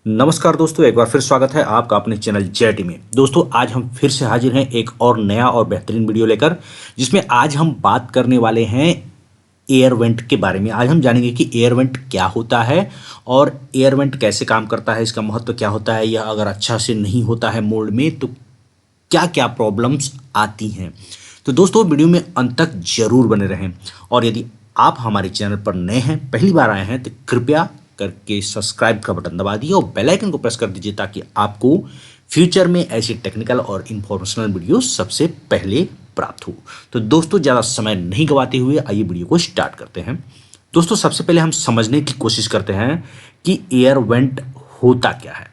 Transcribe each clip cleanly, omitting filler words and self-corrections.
नमस्कार दोस्तों, एक बार फिर स्वागत है आपका अपने चैनल जेटी में। दोस्तों, आज हम फिर से हाजिर हैं एक और नया और बेहतरीन वीडियो लेकर, जिसमें आज हम बात करने वाले हैं एयर वेंट के बारे में। आज हम जानेंगे कि एयर वेंट क्या होता है और एयर वेंट कैसे काम करता है, इसका महत्व क्या होता है, या अगर अच्छा से नहीं होता है मोल्ड में तो क्या क्या प्रॉब्लम्स आती हैं। तो दोस्तों, वीडियो में अंत तक जरूर बने रहें, और यदि आप हमारे चैनल पर नए हैं, पहली बार आए हैं, तो कृपया करके सब्सक्राइब का बटन दबा दिए और बेल आइकन को प्रेस कर दीजिए, ताकि आपको फ्यूचर में ऐसी टेक्निकल और इन्फॉर्मेशनल वीडियो सबसे पहले प्राप्त हो। तो दोस्तों, ज़्यादा समय नहीं गवाते हुए आइए वीडियो को स्टार्ट करते हैं। दोस्तों, सबसे पहले हम समझने की कोशिश करते हैं कि एयर वेंट होता क्या है।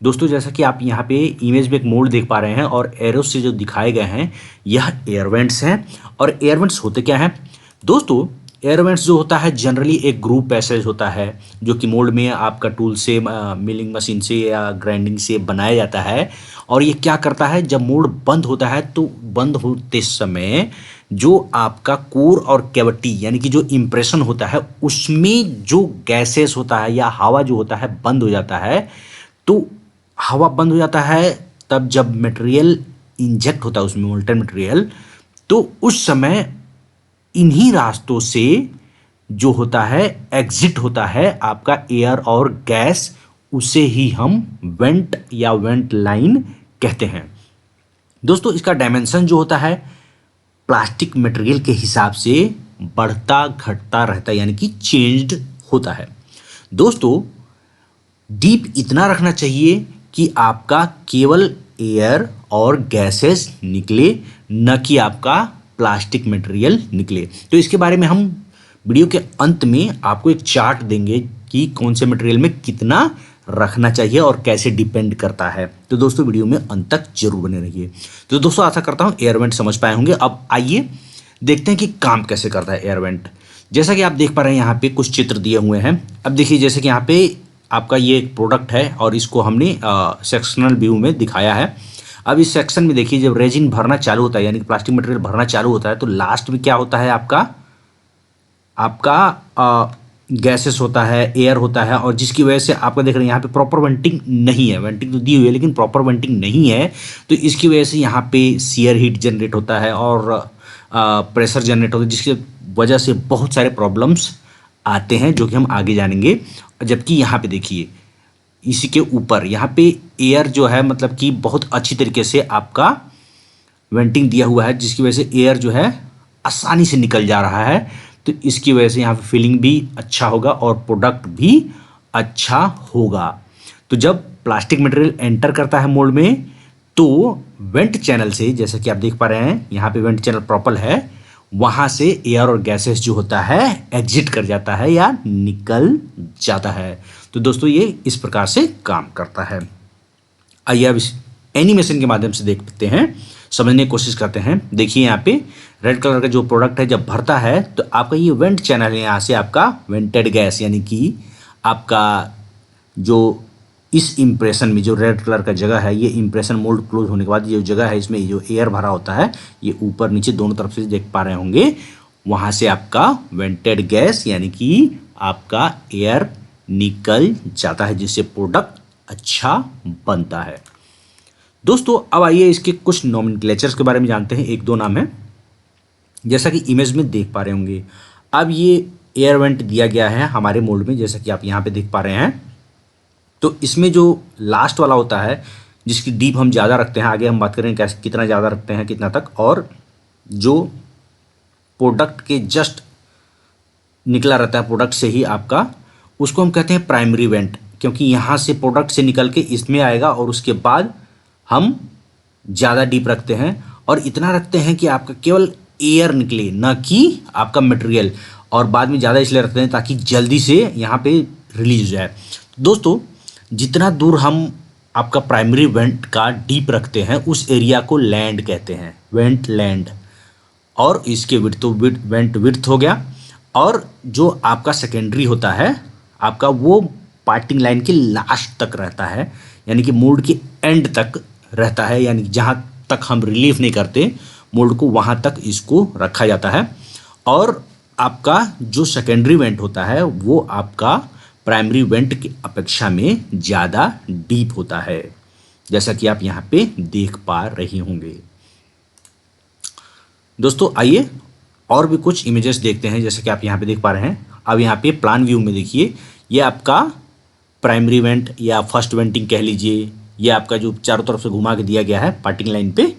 दोस्तों, जैसा कि आप यहाँ पे इमेज में एक मोड देख पा रहे हैं और एरो से जो दिखाए गए हैं, यह एयर वेंट्स हैं। और एयर वेंट्स होते क्या हैं दोस्तों? एयर वेंट्स जो होता है जनरली एक ग्रुप पैसेज होता है, जो कि मोल्ड में आपका टूल से, मिलिंग मशीन से या ग्राइंडिंग से बनाया जाता है। और ये क्या करता है, जब मोल्ड बंद होता है तो बंद होते समय जो आपका कोर और कैविटी यानी कि जो इम्प्रेशन होता है, उसमें जो गैसेस होता है या हवा जो होता है बंद हो जाता है। तो हवा बंद हो जाता है तब जब मटेरियल इंजेक्ट होता है उसमें, मोल्टन मटेरियल, तो उस समय इन्हीं रास्तों से जो होता है एग्जिट होता है आपका एयर और गैस, उसे ही हम वेंट या वेंट लाइन कहते हैं। दोस्तों, इसका डायमेंशन जो होता है प्लास्टिक मटेरियल के हिसाब से बढ़ता घटता रहता है, यानी कि चेंज्ड होता है। दोस्तों, डीप इतना रखना चाहिए कि आपका केवल एयर और गैसेस निकले, न कि आपका प्लास्टिक मटेरियल निकले। तो इसके बारे में हम वीडियो के अंत में आपको एक चार्ट देंगे कि कौन से मटेरियल में कितना रखना चाहिए और कैसे डिपेंड करता है। तो दोस्तों, वीडियो में अंत तक जरूर बने रहिए। तो दोस्तों, आशा करता हूँ एयर वेंट समझ पाए होंगे। अब आइए देखते हैं कि काम कैसे करता है एयर वेंट। जैसा कि आप देख पा रहे हैं, यहाँ पे कुछ चित्र दिए हुए हैं। अब देखिए, जैसे कि यहाँ पे आपका ये एक प्रोडक्ट है और इसको हमने सेक्शनल व्यू में दिखाया है। अब इस सेक्शन में देखिए, जब रेजिन भरना चालू होता है, यानी कि प्लास्टिक मटेरियल भरना चालू होता है, तो लास्ट में क्या होता है, आपका गैसेस होता है, एयर होता है, और जिसकी वजह से आपका देख रहे हैं यहाँ पे प्रॉपर वेंटिंग नहीं है। वेंटिंग तो दी हुई है लेकिन प्रॉपर वेंटिंग नहीं है, तो इसकी वजह से यहाँ पे शियर हीट जनरेट होता है और प्रेशर जनरेट होता है, जिसकी वजह से बहुत सारे प्रॉब्लम्स आते हैं, जो कि हम आगे जानेंगे। जबकि यहाँ पे देखिए, इसी के ऊपर यहाँ पे एयर जो है, मतलब कि बहुत अच्छी तरीके से आपका वेंटिंग दिया हुआ है, जिसकी वजह से एयर जो है आसानी से निकल जा रहा है। तो इसकी वजह से यहाँ पे फीलिंग भी अच्छा होगा और प्रोडक्ट भी अच्छा होगा। तो जब प्लास्टिक मटेरियल एंटर करता है मोल्ड में, तो वेंट चैनल से, जैसा कि आप देख पा रहे हैं यहाँ पे वेंट चैनल प्रॉपर है, वहाँ से एयर और गैसेस जो होता है एग्जिट कर जाता है या निकल जाता है। तो दोस्तों, ये इस प्रकार से काम करता है। आइए अब इस एनिमेशन के माध्यम से देखते हैं, समझने की कोशिश करते हैं। देखिए, यहाँ पे रेड कलर का जो प्रोडक्ट है जब भरता है, तो आपका ये वेंट चैनल है। यहाँ से आपका वेंटेड गैस, यानी कि आपका जो इस इम्प्रेशन में जो रेड कलर का जगह है, ये इम्प्रेशन मोल्ड क्लोज होने के बाद ये जो जगह है, इसमें जो एयर भरा होता है, ये ऊपर नीचे दोनों तरफ से देख पा रहे होंगे, वहाँ से आपका वेंटेड गैस यानी कि आपका एयर निकल जाता है, जिससे प्रोडक्ट अच्छा बनता है। दोस्तों, अब आइए इसके कुछ नोमेनक्लेचर्स के बारे में जानते हैं। एक दो नाम है, जैसा कि इमेज में देख पा रहे होंगे। अब ये एयर वेंट दिया गया है हमारे मोल्ड में, जैसा कि आप यहाँ पे देख पा रहे हैं। तो इसमें जो लास्ट वाला होता है, जिसकी डीप हम ज़्यादा रखते हैं, आगे हम बात करेंगे कैसे, कितना ज़्यादा रखते हैं, कितना तक, और जो प्रोडक्ट के जस्ट निकला रहता है प्रोडक्ट से ही आपका, उसको हम कहते हैं प्राइमरी वेंट, क्योंकि यहाँ से प्रोडक्ट से निकल के इसमें आएगा और उसके बाद हम ज़्यादा डीप रखते हैं, और इतना रखते हैं कि आपका केवल एयर निकले, न कि आपका मटेरियल। और बाद में ज़्यादा इसलिए रखते हैं ताकि जल्दी से यहाँ पे रिलीज हो जाए। दोस्तों, जितना दूर हम आपका प्राइमरी वेंट का डीप रखते हैं, उस एरिया को लैंड कहते हैं, वेंट लैंड। और इसके विड्थ तो वेंट विड्थ हो गया। और जो आपका सेकेंडरी होता है आपका, वो पार्टिंग लाइन के लास्ट तक रहता है, यानी कि मोल्ड के एंड तक रहता है, यानी जहाँ तक हम रिलीफ नहीं करते मोल्ड को, वहाँ तक इसको रखा जाता है। और आपका जो सेकेंडरी वेंट होता है, वो आपका प्राइमरी वेंट की अपेक्षा में ज़्यादा डीप होता है, जैसा कि आप यहाँ पे देख पा रहे होंगे। दोस्तों आइए और भी कुछ इमेजेस देखते हैं, जैसे कि आप यहाँ पे देख पा रहे हैं। अब यहाँ पे प्लान व्यू में देखिए, ये आपका प्राइमरी वेंट या फर्स्ट वेंटिंग कह लीजिए, ये आपका जो चारों तरफ से घुमा के दिया गया है पार्टिंग लाइन पे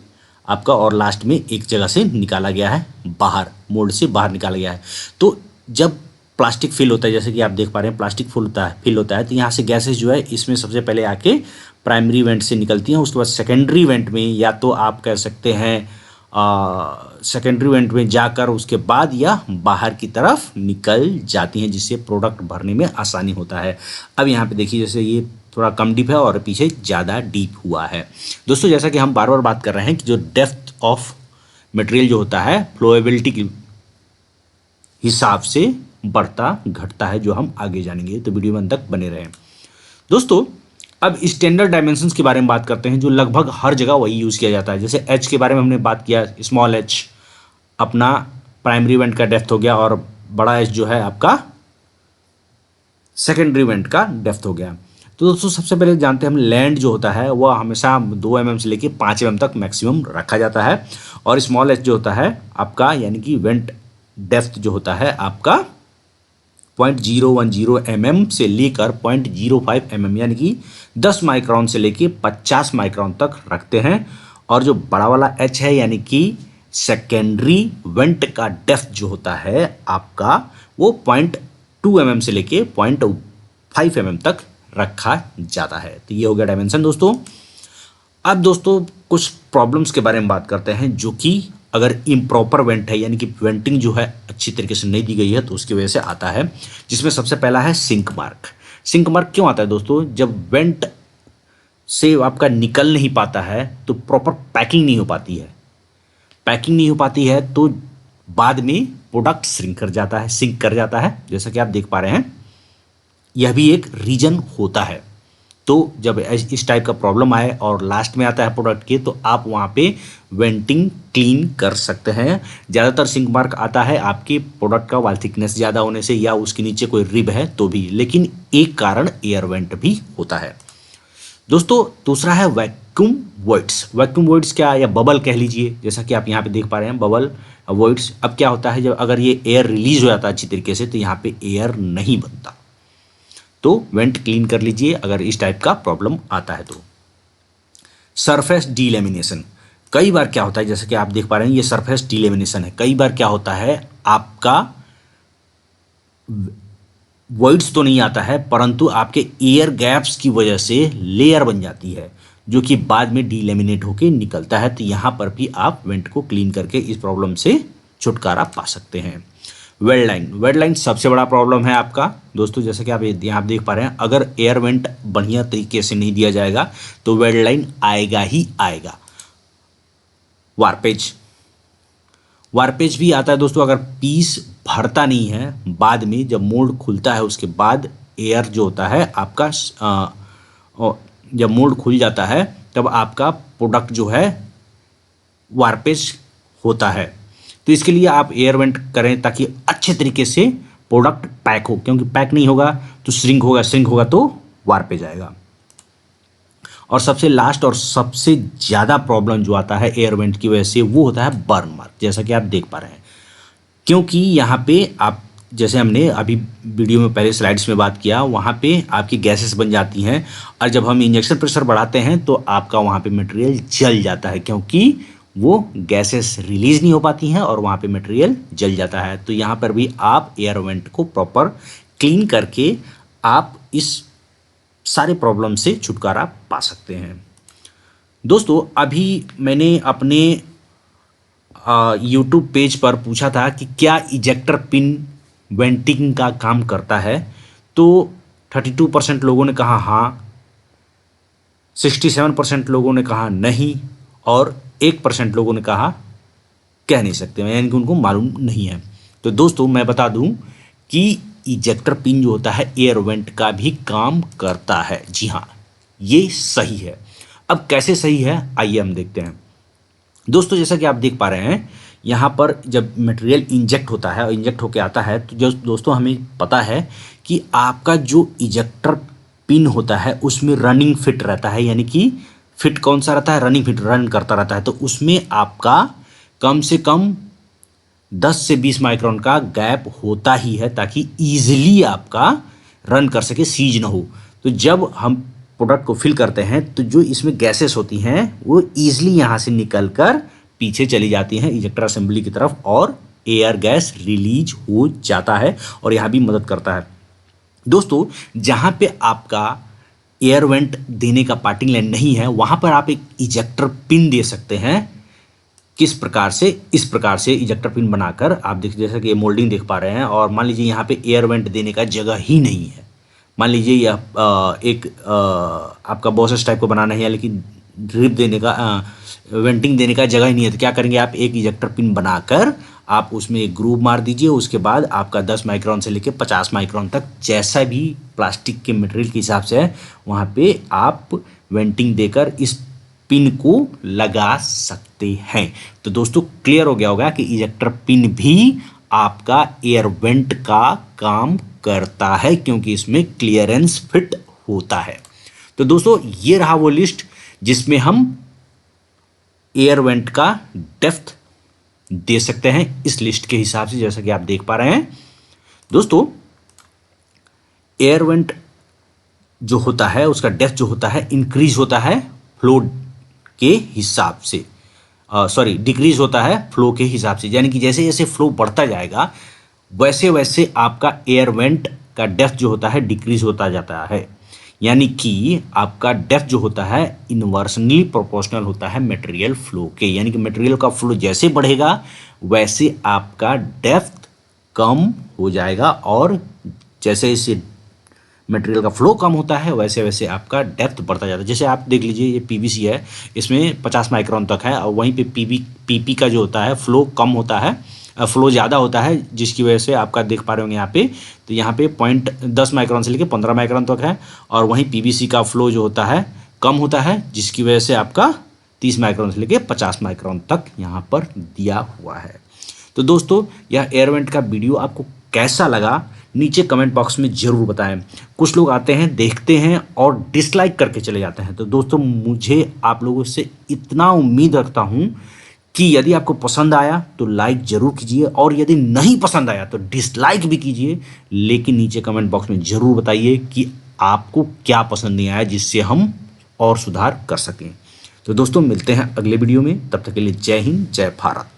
आपका, और लास्ट में एक जगह से निकाला गया है बाहर, मोल्ड से बाहर निकाला गया है। तो जब प्लास्टिक फिल होता है, जैसे कि आप देख पा रहे हैं प्लास्टिक फिल होता है, तो यहाँ से गैसेस जो है इसमें सबसे पहले आके प्राइमरी वेंट से निकलती हैं। उसके बाद सेकेंडरी वेंट में, या तो आप कह सकते हैं सेकेंडरी वेंट में जाकर उसके बाद या बाहर की तरफ निकल जाती हैं, जिससे प्रोडक्ट भरने में आसानी होता है। अब यहाँ पे देखिए, जैसे ये थोड़ा कम डीप है और पीछे ज़्यादा डीप हुआ है। दोस्तों जैसा कि हम बार बार बात कर रहे हैं कि जो डेप्थ ऑफ मटेरियल जो होता है फ्लोएबिलिटी के हिसाब से बढ़ता घटता है, जो हम आगे जानेंगे, तो वीडियो में अंत तक बने रहें। दोस्तों अब स्टैंडर्ड डायमेंशंस के बारे में बात करते हैं, जो लगभग हर जगह वही यूज़ किया जाता है। जैसे एच के बारे में हमने बात किया, स्मॉल एच अपना प्राइमरी वेंट का डेप्थ हो गया, और बड़ा एच जो है आपका सेकेंडरी वेंट का डेप्थ हो गया। तो दोस्तों सबसे पहले जानते हैं हम, लैंड जो होता है वह हमेशा 2 mm से लेके 5 mm तक मैक्सिमम रखा जाता है, और स्मॉल एच जो होता है आपका, यानी कि वेंट डेप्थ जो होता है आपका 0.010 mm से लेकर 0.05 mm, यानी कि 10 माइक्रोन से लेके 50 माइक्रोन तक रखते हैं। और जो बड़ा वाला एच है, यानी कि सेकेंडरी वेंट का डेप्थ जो होता है आपका, वो 0.2 mm से लेके 0.5 mm तक रखा जाता है। तो ये हो गया डायमेंशन दोस्तों। अब दोस्तों कुछ प्रॉब्लम्स के बारे में बात करते हैं, जो कि अगर इम्प्रॉपर वेंट है, यानी कि वेंटिंग जो है अच्छी तरीके से नहीं दी गई है, तो उसकी वजह से आता है, जिसमें सबसे पहला है सिंक मार्क। सिंक मार्क क्यों आता है दोस्तों? जब वेंट से आपका निकल नहीं पाता है तो प्रॉपर पैकिंग नहीं हो पाती है। पैकिंग नहीं हो पाती है तो बाद में प्रोडक्ट सिंक कर जाता है, जैसा कि आप देख पा रहे हैं। यह भी एक रीजन होता है। तो जब इस टाइप का प्रॉब्लम आए और लास्ट में आता है प्रोडक्ट के, तो आप वहाँ पे वेंटिंग क्लीन कर सकते हैं। ज़्यादातर सिंक मार्क आता है आपके प्रोडक्ट का वॉल थिकनेस ज़्यादा होने से, या उसके नीचे कोई रिब है तो भी, लेकिन एक कारण एयर वेंट भी होता है। दोस्तों दूसरा है वैक्यूम वॉइड्स। वैक्यूम वॉइड्स क्या, या बबल कह लीजिए, जैसा कि आप यहाँ पे देख पा रहे हैं बबल वॉइड्स। अब क्या होता है, जब अगर ये एयर रिलीज हो जाता है अच्छी तरीके से, तो यहाँ पे एयर नहीं बनता। तो वेंट क्लीन कर लीजिए अगर इस टाइप का प्रॉब्लम आता है तो। सरफेस डीलेमिनेशन, कई बार क्या होता है, जैसे कि आप देख पा रहे हैं ये सरफेस डीलेमिनेशन है। कई बार क्या होता है, आपका वॉइड्स तो नहीं आता है, परंतु आपके एयर गैप्स की वजह से लेयर बन जाती है, जो कि बाद में डीलेमिनेट होकर निकलता है। तो यहाँ पर भी आप वेंट को क्लीन करके इस प्रॉब्लम से छुटकारा पा सकते हैं। वेट लाइन सबसे बड़ा प्रॉब्लम है आपका दोस्तों, जैसे कि आप यहाँ देख पा रहे हैं, अगर एयर वेंट बढ़िया तरीके से नहीं दिया जाएगा तो वेट लाइन आएगा ही आएगा। वार्पेज भी आता है दोस्तों, अगर पीस भरता नहीं है, बाद में जब मोल्ड खुलता है उसके बाद एयर जो होता है आपका, जब मोल्ड खुल जाता है तब आपका प्रोडक्ट जो है वार्पेज होता है। तो इसके लिए आप एयर वेंट करें ताकि अच्छे तरीके से प्रोडक्ट पैक हो, क्योंकि पैक नहीं होगा तो श्रिंक होगा तो वार्पेज आएगा। और सबसे लास्ट और सबसे ज़्यादा प्रॉब्लम जो आता है एयर वेंट की वजह से, वो होता है बर्न मार्क, जैसा कि आप देख पा रहे हैं। क्योंकि यहाँ पे आप, जैसे हमने अभी वीडियो में पहले स्लाइड्स में बात किया, वहाँ पे आपकी गैसेस बन जाती हैं, और जब हम इंजेक्शन प्रेशर बढ़ाते हैं तो आपका वहाँ पे मटेरियल जल जाता है, क्योंकि वो गैसेस रिलीज नहीं हो पाती हैं और वहाँ पे मटेरियल जल जाता है। तो यहाँ पर भी आप एयर वेंट को प्रॉपर क्लीन करके आप इस सारे प्रॉब्लम से छुटकारा पा सकते हैं। दोस्तों अभी मैंने अपने यूट्यूब पेज पर पूछा था कि क्या इजेक्टर पिन वेंटिंग का काम करता है, तो 32% लोगों ने कहा हाँ, 67% लोगों ने कहा नहीं, और 1% लोगों ने कहा कह नहीं सकते, यानी कि उनको मालूम नहीं है। तो दोस्तों मैं बता दूं कि इजेक्टर पिन जो होता है एयर वेंट का भी काम करता है। जी हाँ, ये सही है। अब कैसे सही है, आइए हम देखते हैं। दोस्तों जैसा कि आप देख पा रहे हैं, यहाँ पर जब मटेरियल इंजेक्ट होता है और इंजेक्ट होके आता है तो जो दोस्तों हमें पता है कि आपका जो इजेक्टर पिन होता है उसमें रनिंग फिट रहता है, यानी कि फिट कौन सा रहता है, रनिंग फिट, रन करता रहता है। तो उसमें आपका कम से कम 10 से 20 माइक्रोन का गैप होता ही है ताकि ईजिली आपका रन कर सके, सीज ना हो। तो जब हम प्रोडक्ट को फिल करते हैं तो जो इसमें गैसेस होती हैं वो ईजिली यहाँ से निकल कर पीछे चली जाती हैं इजेक्टर असेंबली की तरफ और एयर गैस रिलीज हो जाता है और यहाँ भी मदद करता है। दोस्तों जहाँ पे आपका एयर वेंट देने का पार्टिंग लाइन नहीं है वहाँ पर आप एक इजेक्टर पिन दे सकते हैं। किस प्रकार से, इस प्रकार से इजेक्टर पिन बनाकर आप देख, जैसा कि ये मोल्डिंग देख पा रहे हैं, और मान लीजिए यहाँ पे एयर वेंट देने का जगह ही नहीं है। मान लीजिए यह एक आपका बॉसेस टाइप को बनाना है लेकिन ड्रिप देने का वेंटिंग देने का जगह ही नहीं है, तो क्या करेंगे आप एक इजेक्टर पिन बनाकर आप उसमें एक ग्रूव मार दीजिए। उसके बाद आपका 10 माइक्रोन से लेकर 50 माइक्रोन तक जैसा भी प्लास्टिक के मटेरियल के हिसाब से है वहाँ पे आप वेंटिंग देकर इस पिन को लगा सकते हैं। तो दोस्तों क्लियर हो गया होगा कि इजेक्टर पिन भी आपका एयर वेंट का काम करता है क्योंकि इसमें क्लियरेंस फिट होता है। तो दोस्तों ये रहा वो लिस्ट जिसमें हम एयर वेंट का डेप्थ दे सकते हैं इस लिस्ट के हिसाब से, जैसा कि आप देख पा रहे हैं। दोस्तों एयर वेंट जो होता है उसका डेप्थ जो होता है इंक्रीज होता है फ्लो के हिसाब से, सॉरी डिक्रीज होता है फ्लो के हिसाब से, यानी कि जैसे जैसे फ्लो बढ़ता जाएगा वैसे वैसे आपका एयर वेंट का डेप्थ जो होता है डिक्रीज होता जाता है। यानी कि आपका डेप्थ जो होता है इनवर्सली प्रोपोर्शनल होता है मटेरियल फ्लो के, यानी कि मटेरियल का फ्लो जैसे बढ़ेगा वैसे आपका डेप्थ कम हो जाएगा और जैसे जैसे मटेरियल का फ्लो कम होता है वैसे वैसे आपका डेप्थ बढ़ता जाता है। जैसे आप देख लीजिए ये पीवीसी है, इसमें 50 माइक्रोन तक है और वहीं पे पीपी का जो होता है फ्लो कम होता है, फ्लो ज़्यादा होता है, जिसकी वजह से आपका देख पा रहे होंगे यहाँ पे, तो यहाँ पे 10 माइक्रोन से लेकर 15 माइक्रोन तक है और वहीं पीवीसी का फ्लो जो होता है कम होता है जिसकी वजह से आपका 30 माइक्रोन से लेकर 50 माइक्रोन तक यहाँ पर दिया हुआ है। तो दोस्तों यह एयर वेंट का वीडियो आपको कैसा लगा नीचे कमेंट बॉक्स में ज़रूर बताएं। कुछ लोग आते हैं, देखते हैं और डिसलाइक करके चले जाते हैं। तो दोस्तों मुझे आप लोगों से इतना उम्मीद रखता हूं कि यदि आपको पसंद आया तो लाइक ज़रूर कीजिए और यदि नहीं पसंद आया तो डिसलाइक भी कीजिए, लेकिन नीचे कमेंट बॉक्स में ज़रूर बताइए कि आपको क्या पसंद नहीं आया जिससे हम और सुधार कर सकें। तो दोस्तों मिलते हैं अगले वीडियो में, तब तक के लिए जय हिंद जय भारत।